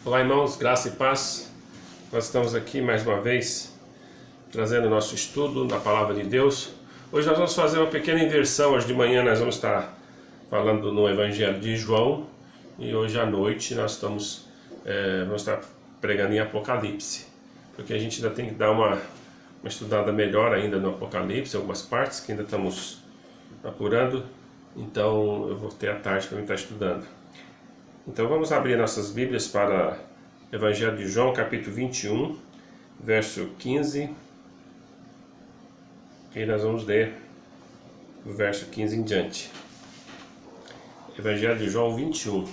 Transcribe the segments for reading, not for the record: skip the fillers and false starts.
Olá, irmãos, graça e paz. Nós estamos aqui mais uma vez trazendo o nosso estudo da Palavra de Deus. Hoje nós vamos fazer uma pequena inversão. Hoje de manhã nós vamos estar falando no Evangelho de João e hoje à noite nós vamos estar pregando em Apocalipse, porque a gente ainda tem que dar uma estudada melhor ainda no Apocalipse, algumas partes que ainda estamos apurando. Então eu vou ter a tarde para mim estar estudando. Então vamos abrir nossas Bíblias para o Evangelho de João, capítulo 21, verso 15. E nós vamos ler o verso 15 em diante. Evangelho de João 21,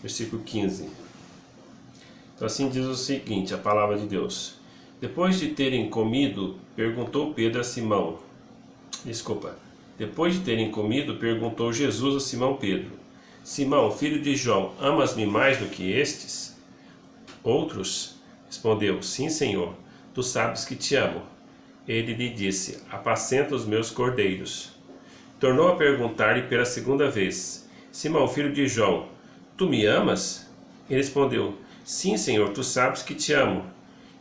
versículo 15. Então assim diz o seguinte, a palavra de Deus. Depois de terem comido, perguntou Jesus a Simão Pedro: Simão, filho de João, amas-me mais do que estes? Outros? Respondeu: Sim, Senhor, tu sabes que te amo. Ele lhe disse: Apacenta os meus cordeiros. Tornou a perguntar-lhe pela segunda vez: Simão, filho de João, tu me amas? Ele respondeu: Sim, Senhor, tu sabes que te amo.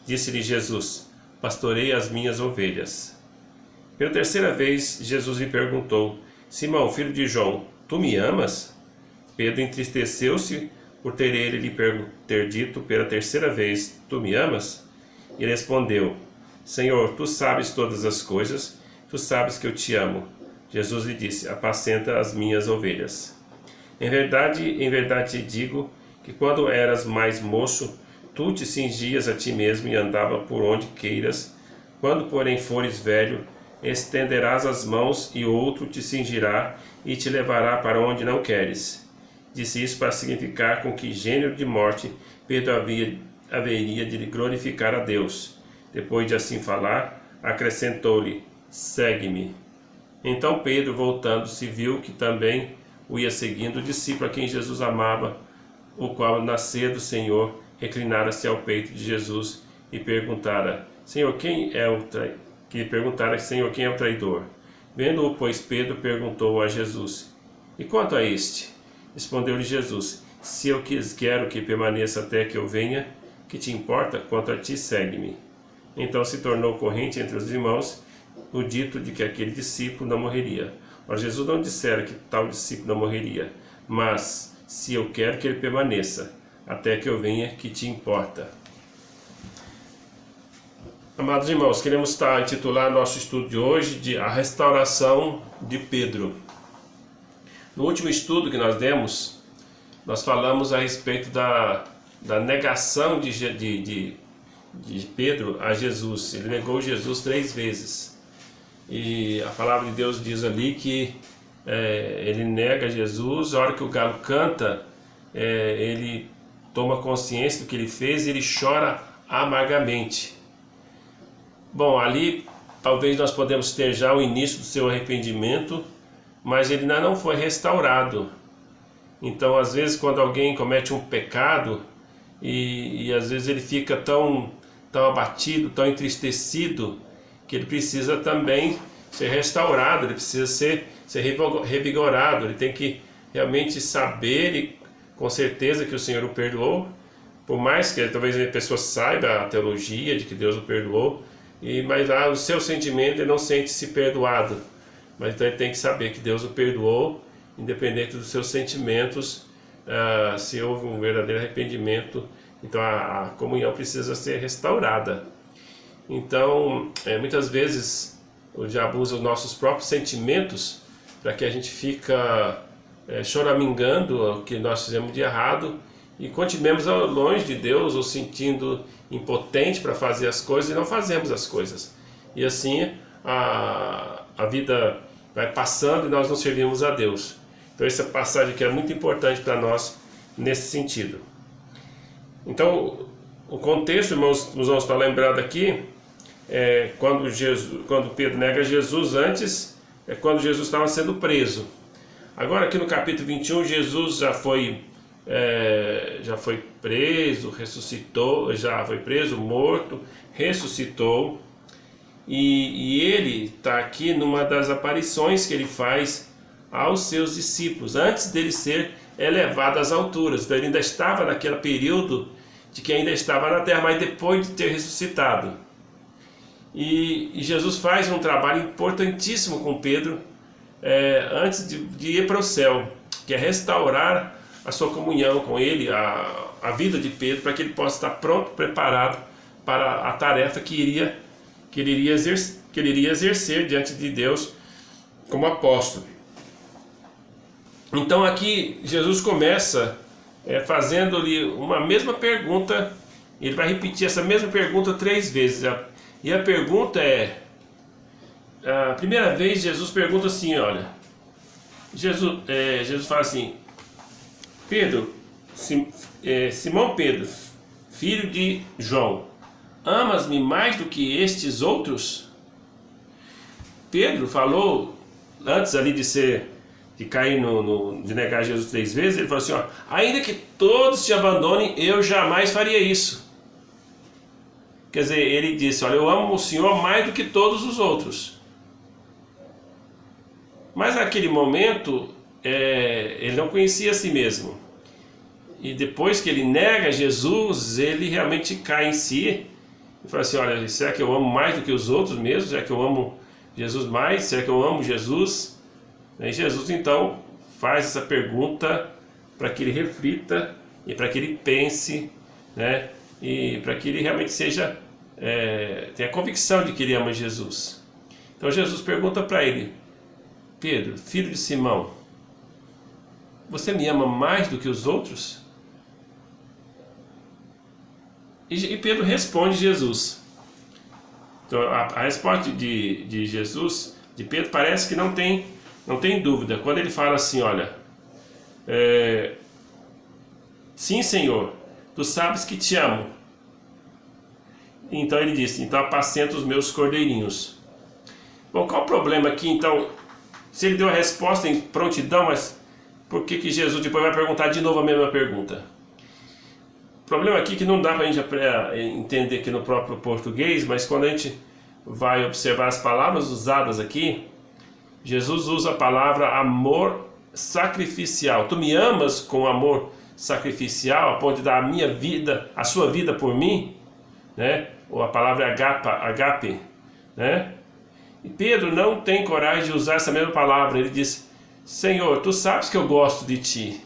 Disse-lhe Jesus: Pastorei as minhas ovelhas. Pela terceira vez, Jesus lhe perguntou: Simão, filho de João, tu me amas? Pedro entristeceu-se por ter ter dito pela terceira vez: Tu me amas? E ele respondeu: Senhor, tu sabes todas as coisas, tu sabes que eu te amo. Jesus lhe disse: Apacenta as minhas ovelhas. Em verdade te digo que quando eras mais moço, tu te cingias a ti mesmo e andava por onde queiras. Quando, porém, fores velho, estenderás as mãos e outro te cingirá e te levará para onde não queres. Disse isso para significar com que gênero de morte Pedro haveria de glorificar a Deus. Depois de assim falar, acrescentou-lhe: Segue-me. Então Pedro, voltando-se, viu que também o ia seguindo o discípulo a quem Jesus amava, o qual, nascer do Senhor, reclinara-se ao peito de Jesus e perguntara: Senhor, quem é o traidor? Vendo-o, pois, Pedro perguntou a Jesus: E quanto a este? Respondeu-lhe Jesus: Se eu quero que permaneça até que eu venha, que te importa? Quanto a ti, segue-me. Então se tornou corrente entre os irmãos o dito de que aquele discípulo não morreria. Mas Jesus não dissera que tal discípulo não morreria, mas se eu quero que ele permaneça até que eu venha, que te importa? Amados irmãos, queremos intitular nosso estudo de hoje de A Restauração de Pedro. No último estudo que nós demos, nós falamos a respeito da negação de Pedro a Jesus. Ele negou Jesus 3 vezes. E a palavra de Deus diz ali que ele nega Jesus. A hora que o galo canta, ele toma consciência do que ele fez e ele chora amargamente. Bom, ali talvez nós podemos ter já o início do seu arrependimento, mas ele ainda não foi restaurado. Então, às vezes, quando alguém comete um pecado e às vezes ele fica tão abatido, tão entristecido, que ele precisa também ser restaurado, ele precisa ser revigorado, ele tem que realmente saber e com certeza que o Senhor o perdoou, por mais que talvez a pessoa saiba a teologia de que Deus o perdoou, mas lá o seu sentimento ele não sente-se perdoado. Mas então ele tem que saber que Deus o perdoou, independente dos seus sentimentos. Se houve um verdadeiro arrependimento, então a comunhão precisa ser restaurada. Então, muitas vezes o diabo usa os nossos próprios sentimentos para que a gente fica choramingando o que nós fizemos de errado e continuemos longe de Deus ou sentindo impotente para fazer as coisas e não fazemos as coisas. E assim a vida vai passando e nós não servimos a Deus. Então essa passagem aqui é muito importante para nós nesse sentido. Então o contexto, irmãos, nós vamos estar lembrando aqui, quando Pedro nega Jesus, antes é quando Jesus estava sendo preso. Agora aqui no capítulo 21, Jesus já foi preso, ressuscitou, já foi preso, morto, ressuscitou. E ele está aqui numa das aparições que ele faz aos seus discípulos, antes dele ser elevado às alturas. Então ele ainda estava naquele período de que ainda estava na terra, mas depois de ter ressuscitado. E Jesus faz um trabalho importantíssimo com Pedro antes de ir para o céu, que é restaurar a sua comunhão com ele, a vida de Pedro, para que ele possa estar pronto, preparado para a tarefa que ele iria exercer diante de Deus como apóstolo. Então aqui Jesus começa fazendo-lhe uma mesma pergunta. Ele vai repetir essa mesma pergunta 3 vezes. E a pergunta a primeira vez Jesus pergunta assim, olha, Jesus fala assim: Pedro, Simão Pedro, filho de João, amas-me mais do que estes outros? Pedro falou, antes ali de cair de negar Jesus 3 vezes, ele falou assim, ó, ainda que todos te abandonem, eu jamais faria isso. Quer dizer, ele disse, olha, eu amo o Senhor mais do que todos os outros. Mas naquele momento, ele não conhecia a si mesmo. E depois que ele nega Jesus, ele realmente cai em si e fala assim, olha, será que eu amo mais do que os outros mesmo? Será que eu amo Jesus mais? Será que eu amo Jesus? E Jesus então faz essa pergunta para que ele reflita e para que ele pense, né? E para que ele realmente tenha a convicção de que ele ama Jesus. Então Jesus pergunta para ele: Pedro, filho de Simão, você me ama mais do que os outros? E Pedro responde Jesus. Então a resposta de Jesus, de Pedro, parece que não tem dúvida. Quando ele fala assim, olha, sim, Senhor, tu sabes que te amo. Então ele disse, então apacenta os meus cordeirinhos. Bom, qual o problema aqui então? Se ele deu a resposta em prontidão, mas por que Jesus depois vai perguntar de novo a mesma pergunta? O problema aqui é que não dá para a gente entender aqui no próprio português, mas quando a gente vai observar as palavras usadas aqui, Jesus usa a palavra amor sacrificial. Tu me amas com amor sacrificial, a ponto de dar a minha vida, a sua vida por mim, né? Ou a palavra agape, né? E Pedro não tem coragem de usar essa mesma palavra. Ele diz, Senhor, tu sabes que eu gosto de ti.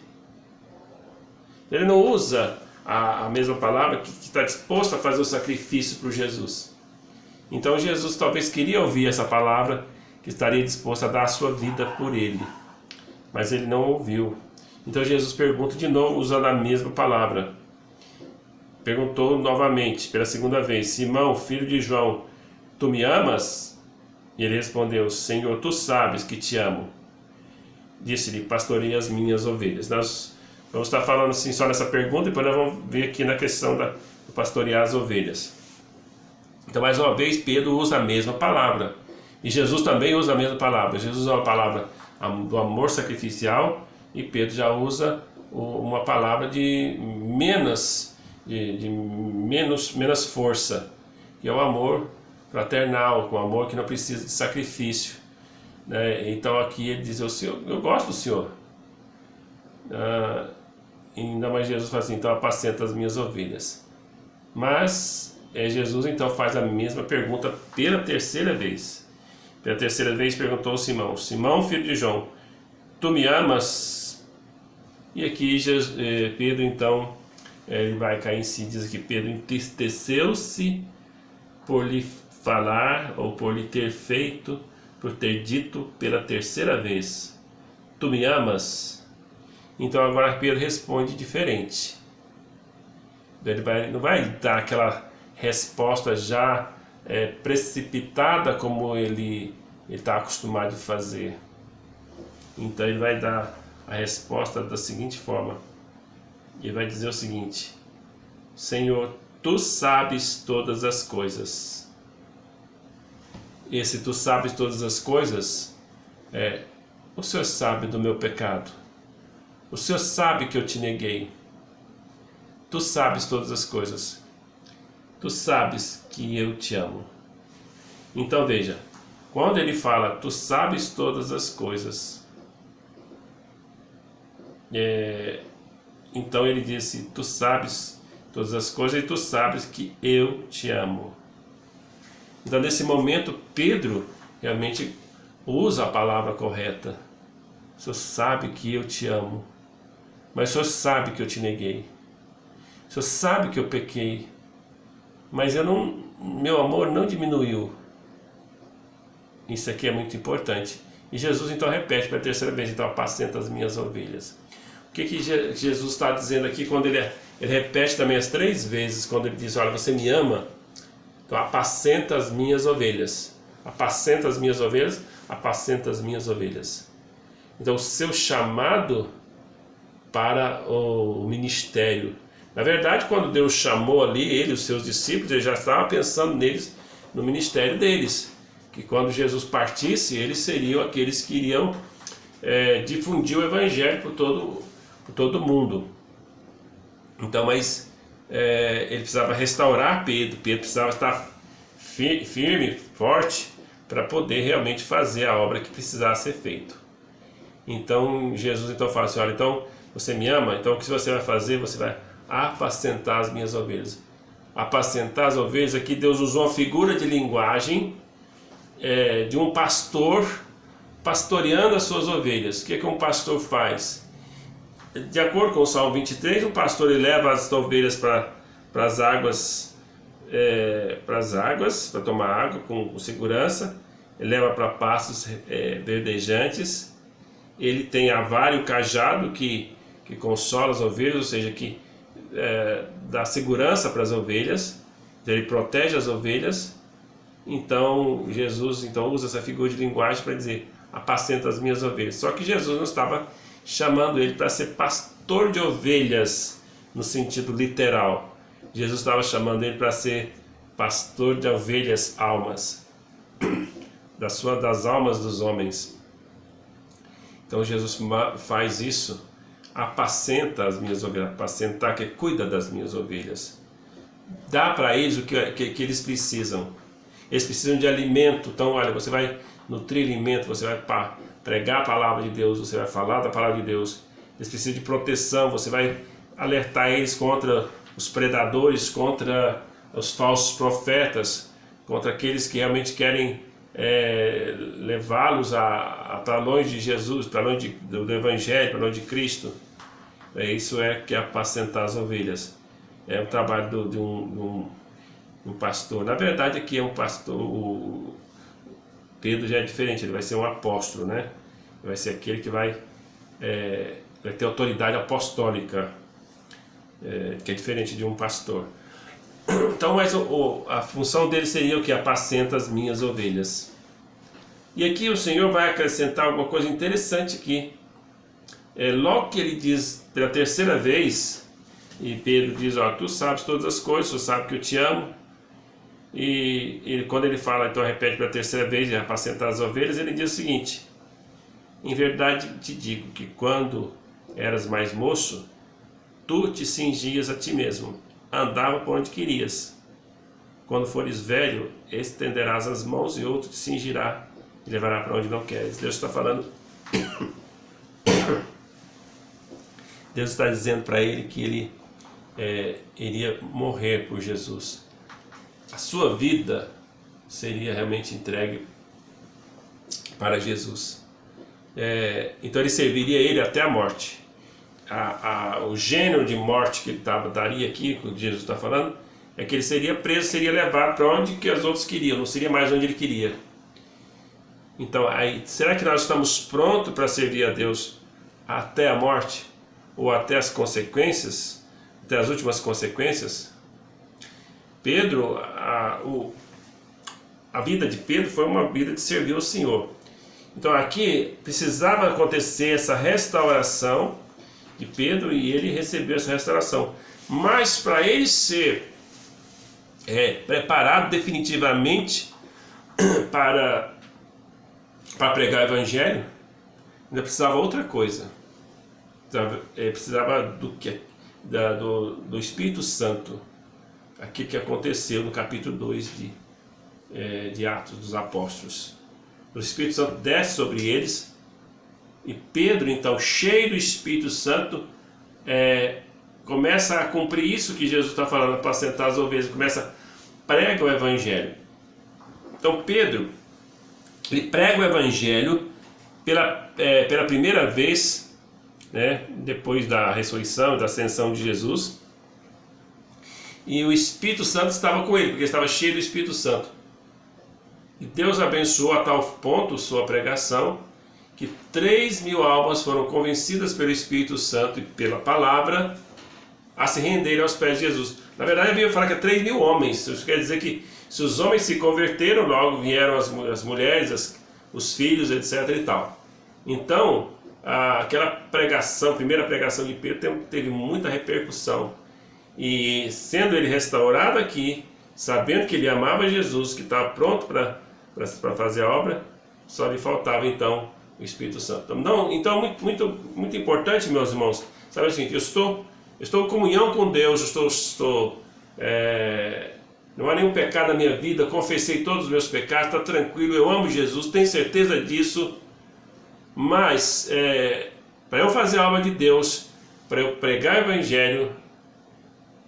Ele não usa a mesma palavra que está disposto a fazer o sacrifício por Jesus. Então Jesus talvez queria ouvir essa palavra, que estaria disposto a dar a sua vida por ele, mas ele não ouviu. Então Jesus pergunta de novo, usando a mesma palavra. Perguntou novamente, pela segunda vez, Simão, filho de João, tu me amas? E ele respondeu, Senhor, tu sabes que te amo. Disse-lhe, pastorei as minhas ovelhas. Nós vamos estar falando assim só nessa pergunta, depois nós vamos ver aqui na questão do pastorear as ovelhas. Então, mais uma vez, Pedro usa a mesma palavra. E Jesus também usa a mesma palavra. Jesus usa a palavra do amor sacrificial e Pedro já usa uma palavra de menos força, que é o amor fraternal, com amor que não precisa de sacrifício, né? Então aqui ele diz, eu gosto do Senhor. Ainda mais Jesus fala assim, então apacenta as minhas ovelhas. Mas Jesus então faz a mesma pergunta pela terceira vez. Pela terceira vez perguntou Simão, Simão, filho de João, tu me amas? E aqui Pedro então ele vai cair em si, diz aqui, Pedro entristeceu-se por lhe falar, ou por lhe ter feito, por ter dito pela terceira vez, tu me amas? Então agora Pedro responde diferente. Ele não vai dar aquela resposta já precipitada como ele está acostumado a fazer. Então ele vai dar a resposta da seguinte forma. Ele vai dizer o seguinte, Senhor, tu sabes todas as coisas. Esse tu sabes todas as coisas, o Senhor sabe do meu pecado. O Senhor sabe que eu te neguei. Tu sabes todas as coisas. Tu sabes que eu te amo. Então veja, quando ele fala, tu sabes todas as coisas, então ele disse, tu sabes todas as coisas e tu sabes que eu te amo. Então, nesse momento, Pedro realmente usa a palavra correta. O Senhor sabe que eu te amo, mas o Senhor sabe que eu te neguei. O Senhor sabe que eu pequei, mas meu amor não diminuiu. Isso aqui é muito importante. E Jesus então repete pela terceira vez, então apacenta as minhas ovelhas. O que Jesus está dizendo aqui quando ele repete também as 3 vezes, quando ele diz, olha, você me ama, então apacenta as minhas ovelhas. Apacenta as minhas ovelhas, apacenta as minhas ovelhas. Então o seu chamado para o ministério. Na verdade, quando Deus chamou ali ele, os seus discípulos, ele já estava pensando neles, no ministério deles. Que quando Jesus partisse, eles seriam aqueles que iriam difundir o evangelho por todo mundo. Então, mas ele precisava restaurar Pedro. Pedro precisava estar firme, forte, para poder realmente fazer a obra que precisava ser feita. Então, Jesus então fala assim, olha, então você me ama, então o que você vai fazer? Você vai apacentar as minhas ovelhas. Apacentar as ovelhas, aqui Deus usou uma figura de linguagem de um pastor pastoreando as suas ovelhas. O que um pastor faz? De acordo com o Salmo 23, o pastor ele leva as ovelhas para as águas, para tomar água com segurança, ele leva para pastos verdejantes, ele tem a vara e o cajado que consola as ovelhas, ou seja, que dá segurança para as ovelhas, ele protege as ovelhas. Então Jesus usa essa figura de linguagem para dizer, apacenta as minhas ovelhas. Só que Jesus não estava chamando ele para ser pastor de ovelhas no sentido literal. Jesus estava chamando ele para ser pastor de ovelhas, almas, das almas dos homens. Então Jesus faz isso, apacenta as minhas ovelhas, apacentar, que cuida das minhas ovelhas. Dá para eles o que eles precisam. Eles precisam de alimento. Então, olha, você vai nutrir alimento, você vai pregar a palavra de Deus, você vai falar da palavra de Deus. Eles precisam de proteção, você vai alertar eles contra os predadores, contra os falsos profetas, contra aqueles que realmente querem levá-los para longe de Jesus, para longe do Evangelho, para longe de Cristo. Isso que é apacentar as ovelhas. É um trabalho de um pastor. Na verdade, aqui é um pastor. O Pedro já é diferente, ele vai ser um apóstolo, né? Ele vai ser aquele que vai ter autoridade apostólica, que é diferente de um pastor. Então, mas a função dele seria o que? Apacenta as minhas ovelhas. E aqui o Senhor vai acrescentar alguma coisa interessante aqui. Logo que ele diz pela terceira vez, e Pedro diz, ó, tu sabes todas as coisas, tu sabes que eu te amo. E quando ele fala, então repete pela terceira vez, de apacentar as ovelhas, ele diz o seguinte, em verdade te digo que quando eras mais moço, tu te cingias a ti mesmo, andava por onde querias. Quando fores velho, estenderás as mãos e outro te cingirá e levará para onde não queres. Deus está falando, Deus está dizendo para ele que ele iria morrer por Jesus. A sua vida seria realmente entregue para Jesus. Então ele serviria ele até a morte. O gênero de morte que ele daria aqui, que Jesus está falando, é que ele seria preso, seria levado para onde que os outros queriam, não seria mais onde ele queria. Então, será que nós estamos prontos para servir a Deus até a morte? Ou até as consequências, até as últimas consequências? Pedro, a vida de Pedro foi uma vida de servir ao Senhor. Então aqui precisava acontecer essa restauração de Pedro e ele recebeu essa restauração. Mas para ele ser preparado definitivamente para pregar o Evangelho, ainda precisava outra coisa. Precisava do Espírito Santo. Aquilo que aconteceu no capítulo 2 de Atos dos Apóstolos. O Espírito Santo desce sobre eles e Pedro, então, cheio do Espírito Santo, começa a cumprir isso que Jesus está falando, apacentar as ovelhas, prega o evangelho. Então Pedro, ele prega o evangelho pela primeira vez, né, depois da ressurreição, da ascensão de Jesus, e o Espírito Santo estava com ele, porque ele estava cheio do Espírito Santo. E Deus abençoou a tal ponto sua pregação, que 3.000 almas foram convencidas pelo Espírito Santo e pela palavra a se renderem aos pés de Jesus. Na verdade, a Bíblia fala que é 3.000 homens. Isso quer dizer que se os homens se converteram, logo vieram as mulheres, os filhos, etc. e tal. Então, aquela pregação, primeira pregação de Pedro, teve muita repercussão. E sendo ele restaurado aqui, sabendo que ele amava Jesus, que estava pronto para fazer a obra, só lhe faltava então o Espírito Santo. Então muito importante, meus irmãos, sabe assim, eu estou em comunhão com Deus, não há nenhum pecado na minha vida, confessei todos os meus pecados, está tranquilo, eu amo Jesus, tenho certeza disso, mas para eu fazer a obra de Deus, para eu pregar o Evangelho,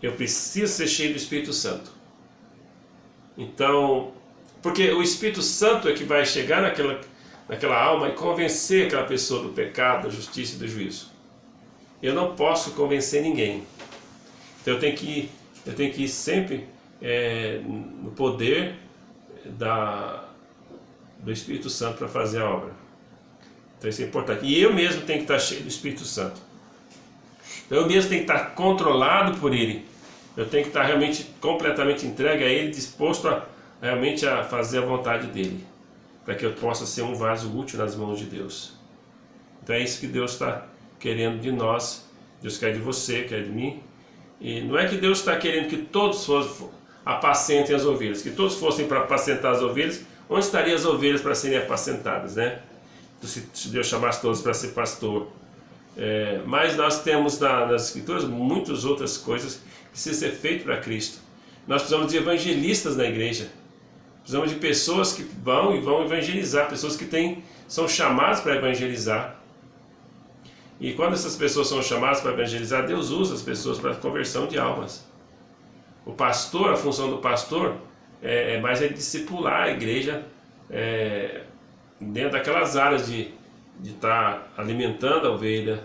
eu preciso ser cheio do Espírito Santo. Então, porque o Espírito Santo é que vai chegar naquela alma e convencer aquela pessoa do pecado, da justiça e do juízo. Eu não posso convencer ninguém. Então eu tenho que ir sempre no poder do Espírito Santo para fazer a obra. Então isso é importante. E eu mesmo tenho que estar cheio do Espírito Santo. Então eu mesmo tenho que estar controlado por Ele. Eu tenho que estar realmente completamente entregue a Ele, disposto realmente a fazer a vontade dEle, para que eu possa ser um vaso útil nas mãos de Deus. Então é isso que Deus está querendo de nós. Deus quer de você, quer de mim. E não é que Deus está querendo que todos apacentem as ovelhas, que todos fossem para apacentar as ovelhas. Onde estariam as ovelhas para serem apacentadas, né? Se Deus chamasse todos para ser pastor. Mas nós temos nas Escrituras muitas outras coisas que precisam ser feitas para Cristo. Nós precisamos de evangelistas na igreja. Precisamos de pessoas que vão evangelizar, pessoas que são chamadas para evangelizar. E quando essas pessoas são chamadas para evangelizar, Deus usa as pessoas para a conversão de almas. O pastor, a função do pastor é mais discipular a igreja dentro daquelas áreas de estar alimentando a ovelha,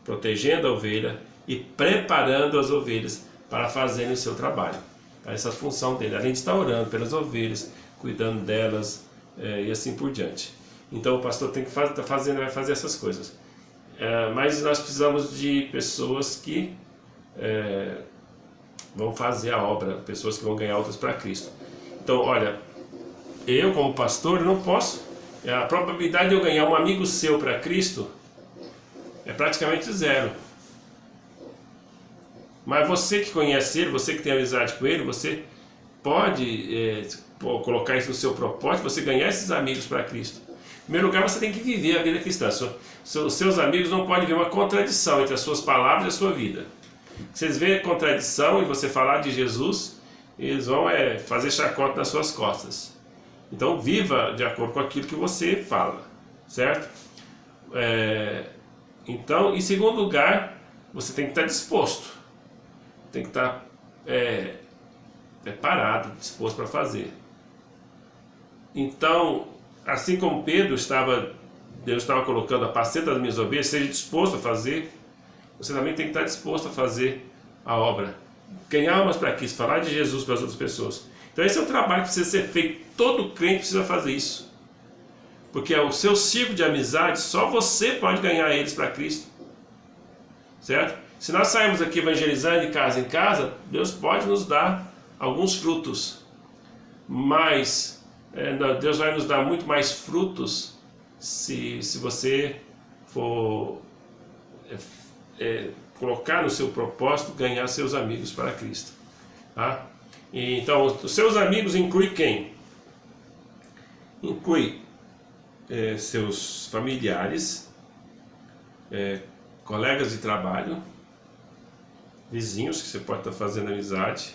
protegendo a ovelha e preparando as ovelhas para fazerem o seu trabalho. Essa é a função dele, além de estar orando pelas ovelhas, cuidando delas e assim por diante. Então o pastor tem que vai fazer essas coisas. Mas nós precisamos de pessoas que vão fazer a obra, pessoas que vão ganhar outras para Cristo. Então, olha, eu como pastor eu não posso, a probabilidade de eu ganhar um amigo seu para Cristo é praticamente zero. Mas você que conhece ele, você que tem amizade com ele, você pode colocar isso no seu propósito, você ganhar esses amigos para Cristo. Em primeiro lugar, você tem que viver a vida cristã. Seus amigos não podem ver uma contradição entre as suas palavras e a sua vida. Se eles verem contradição e você falar de Jesus, eles vão fazer chacota nas suas costas. Então, viva de acordo com aquilo que você fala, certo? Então, em segundo lugar, você tem que estar disposto. Tem que estar preparado, disposto para fazer. Então, assim como Pedro Deus estava colocando a paceta das minhas ovelhas, seja disposto a fazer, você também tem que estar disposto a fazer a obra. Ganhar almas para Cristo, falar de Jesus para as outras pessoas. Então esse é o trabalho que precisa ser feito. Todo crente precisa fazer isso. Porque o seu círculo de amizade, só você pode ganhar eles para Cristo. Certo? Se nós sairmos aqui evangelizando de casa em casa, Deus pode nos dar alguns frutos. Mas Deus vai nos dar muito mais frutos se você for colocar no seu propósito ganhar seus amigos para Cristo. Tá? Então, os seus amigos inclui quem? Inclui seus familiares, colegas de trabalho, vizinhos que você pode estar fazendo amizade,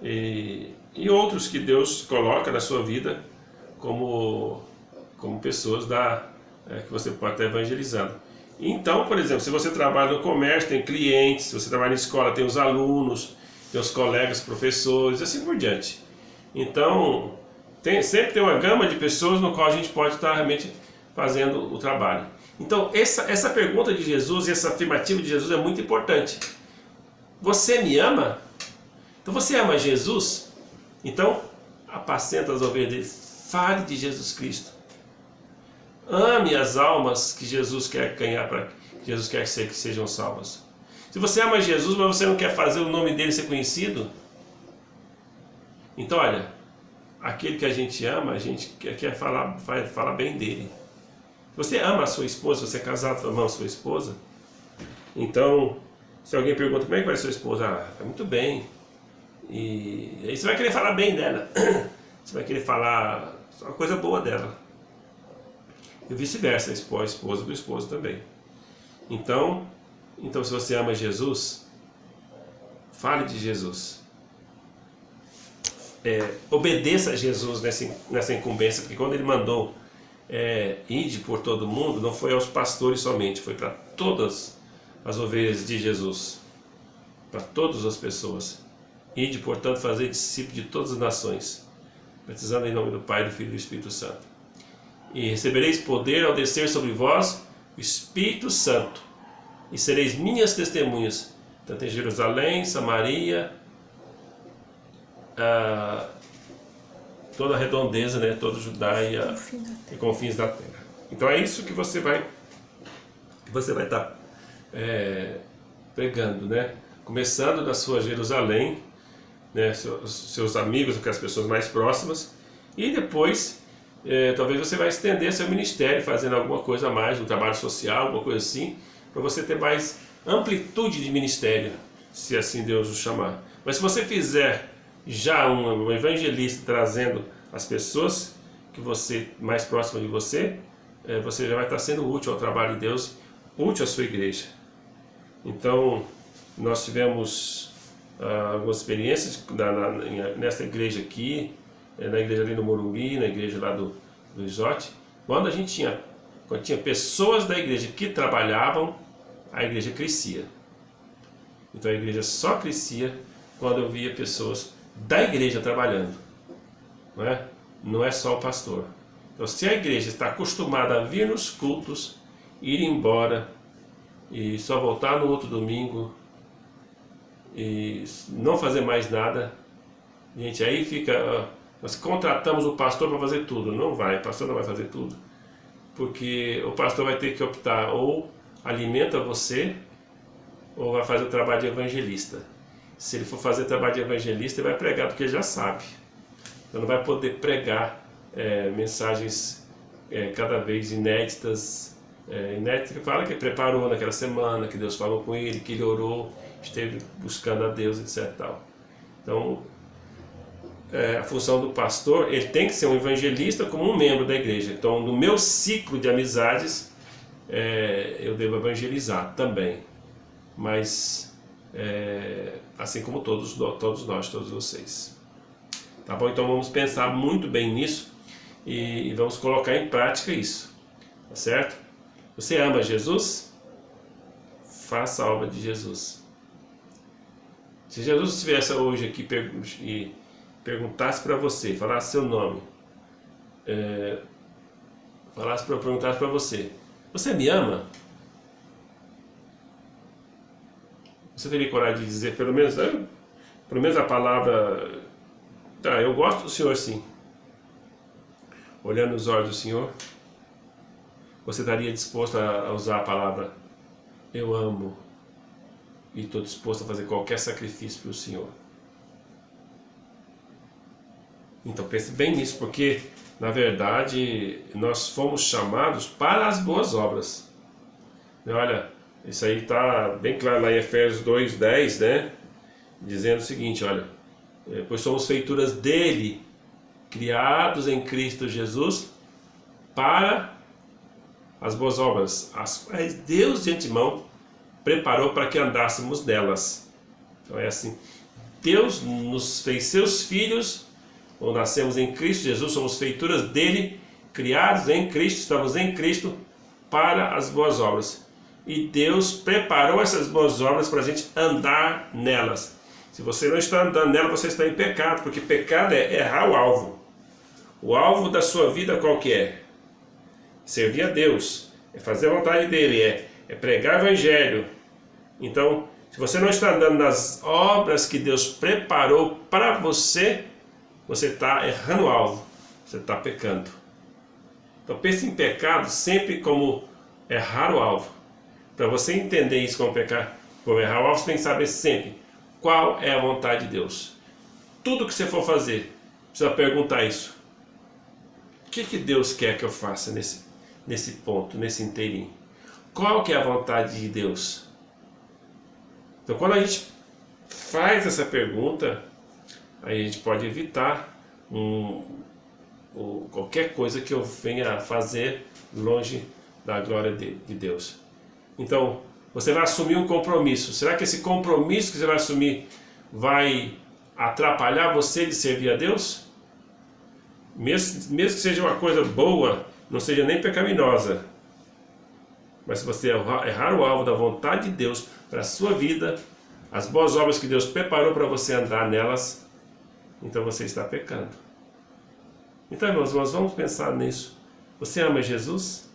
e outros que Deus coloca na sua vida como pessoas que você pode estar evangelizando. Então, por exemplo, se você trabalha no comércio, tem clientes, se você trabalha na escola, tem os alunos, tem os colegas, professores, assim por diante. Então, sempre tem uma gama de pessoas no qual a gente pode estar realmente fazendo o trabalho. Então, essa pergunta de Jesus e essa afirmativa de Jesus é muito importante. Você me ama? Então, você ama Jesus? Então, apacenta as ovelhas dele. Fale de Jesus Cristo. Ame as almas que Jesus quer ganhar, para que Jesus quer que sejam salvas. Se você ama Jesus, mas você não quer fazer o nome dele ser conhecido, então olha, aquele que a gente ama, a gente quer falar bem dele. Se você ama a sua esposa, se você é casado, ama a sua esposa, então, se alguém pergunta como é que vai a sua esposa, tá muito bem. E aí você vai querer falar bem dela. Você vai querer falar uma coisa boa dela. E vice-versa, a esposa do esposo também. Então, se você ama Jesus, fale de Jesus. Obedeça a Jesus nessa incumbência, porque quando ele mandou ide por todo mundo, não foi aos pastores somente, foi para todas as ovelhas de Jesus, para todas as pessoas. Ide, portanto, fazer discípulos de todas as nações, batizando em nome do Pai, do Filho e do Espírito Santo. E recebereis poder ao descer sobre vós o Espírito Santo, e sereis minhas testemunhas, tanto em Jerusalém, Samaria, toda a redondeza, né, toda a Judéia e confins da terra. Então é isso que você vai estar pregando, né? Começando na sua Jerusalém, né, seus amigos, aquelas pessoas mais próximas, e depois talvez você vai estender seu ministério, fazendo alguma coisa a mais, um trabalho social, alguma coisa assim, para você ter mais amplitude de ministério, se assim Deus o chamar. Mas se você fizer já um evangelista trazendo as pessoas que você mais próximas de você, você já vai estar sendo útil ao trabalho de Deus, útil à sua igreja. Então, nós tivemos algumas experiências nessa igreja aqui, na igreja ali no Morumbi, na igreja lá do Isote, quando tinha pessoas da igreja que trabalhavam, a igreja crescia. Então a igreja só crescia quando eu via pessoas da igreja trabalhando, não é só o pastor. Então, se a igreja está acostumada a vir nos cultos, ir embora e só voltar no outro domingo e não fazer mais nada, gente, aí fica, nós contratamos o pastor para fazer tudo. Não vai, o pastor não vai fazer tudo, porque o pastor vai ter que optar: ou alimenta você, ou vai fazer o trabalho de evangelista. Se ele for fazer trabalho de evangelista, ele vai pregar porque ele já sabe. Então não vai poder pregar mensagens cada vez inéditas. Inédito que fala que ele preparou naquela semana, que Deus falou com ele, que ele orou, esteve buscando a Deus, etc. Então, a função do pastor, ele tem que ser um evangelista como um membro da igreja. Então, no meu ciclo de amizades, eu devo evangelizar também. Mas, assim como todos nós, todos vocês. Tá bom? Então, vamos pensar muito bem nisso e vamos colocar em prática isso. Tá certo? Você ama Jesus? Faça a obra de Jesus. Se Jesus estivesse hoje aqui e perguntasse para você, falasse seu nome, perguntasse para você: você me ama? Você teria coragem de dizer pelo menos a palavra: tá, eu gosto do Senhor sim. Olhando nos olhos do Senhor, você estaria disposto a usar a palavra: eu amo e estou disposto a fazer qualquer sacrifício para o Senhor? Então pense bem nisso, porque na verdade nós fomos chamados para as boas obras. Olha, isso aí está bem claro lá em Efésios 2:10, né? Dizendo o seguinte: olha, pois somos feituras dele, criados em Cristo Jesus para as boas obras, as quais Deus de antemão preparou para que andássemos nelas. Então é assim: Deus nos fez seus filhos, ou nascemos em Cristo Jesus, somos feituras dele, criados em Cristo, estamos em Cristo para as boas obras. e Deus preparou essas boas obras para a gente andar nelas. Se você não está andando nela, você está em pecado, porque pecado é errar o alvo. O alvo da sua vida qual que é? Servir a Deus, é fazer a vontade dele, é pregar o evangelho. Então, se você não está andando nas obras que Deus preparou para você, você está errando o alvo, você está pecando. Então pense em pecado sempre como errar o alvo. Para você entender isso como pecar, como errar o alvo, você tem que saber sempre qual é a vontade de Deus. Tudo que você for fazer, precisa perguntar isso. O que Deus quer que eu faça nesse ponto, nesse inteirinho? Qual que é a vontade de Deus? Então quando a gente faz essa pergunta, aí a gente pode evitar qualquer coisa que eu venha a fazer longe da glória de Deus. Então, você vai assumir um compromisso. Será que esse compromisso que você vai assumir vai atrapalhar você de servir a Deus? Mesmo que seja uma coisa boa, não seja nem pecaminosa. Mas se você errar o alvo da vontade de Deus para a sua vida, as boas obras que Deus preparou para você andar nelas, então você está pecando. Então, irmãos, nós vamos pensar nisso. Você ama Jesus?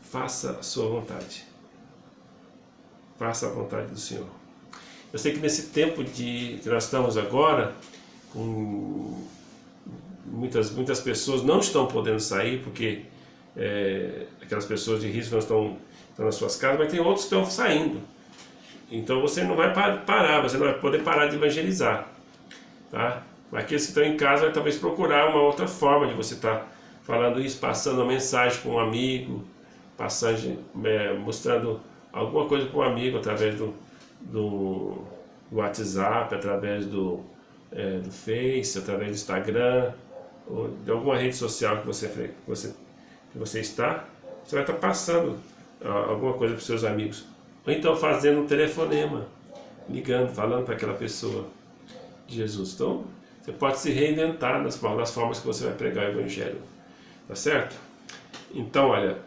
Faça a sua vontade. Faça a vontade do Senhor. Eu sei que nesse tempo que nós estamos agora, muitas pessoas não estão podendo sair, porque aquelas pessoas de risco não estão nas suas casas, mas tem outros que estão saindo. Então você não vai parar, você não vai poder parar de evangelizar. Tá? Mas aqueles que estão em casa vai talvez procurar uma outra forma de você estar falando isso, passando uma mensagem para um amigo, mostrando alguma coisa para um amigo através do WhatsApp, através do Face, através do Instagram, ou de alguma rede social que você está, você vai estar passando alguma coisa para os seus amigos. Ou então fazendo um telefonema, ligando, falando para aquela pessoa de Jesus. Então, você pode se reinventar nas formas que você vai pregar o Evangelho. Tá certo? Então, olha,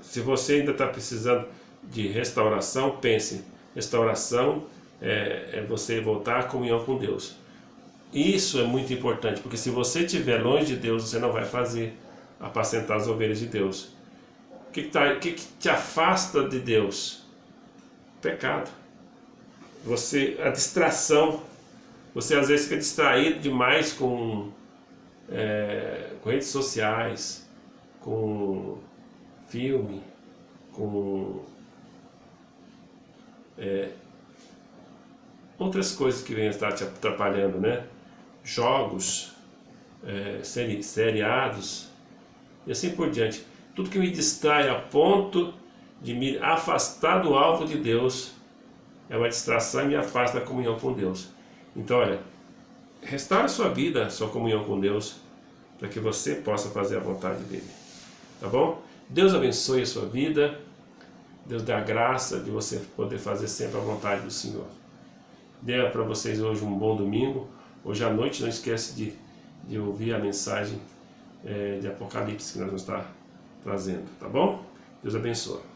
se você ainda está precisando de restauração, pense, restauração é você voltar à comunhão com Deus. Isso é muito importante, porque se você estiver longe de Deus, você não vai fazer apacentar as ovelhas de Deus. O que te afasta de Deus? Pecado. A distração. Você às vezes fica distraído demais com redes sociais, com filme, com outras coisas que vêm estar te atrapalhando, né? Jogos, seriados e assim por diante. Tudo que me distrai a ponto de me afastar do alvo de Deus é uma distração e me afasta da comunhão com Deus. Então, olha, restaure a sua vida, a sua comunhão com Deus, para que você possa fazer a vontade dele. Tá bom? Deus abençoe a sua vida. Deus dê a graça de você poder fazer sempre a vontade do Senhor. Dê para vocês hoje um bom domingo. Hoje à noite não esquece de ouvir a mensagem de Apocalipse que nós vamos estar trazendo. Tá bom? Deus abençoe.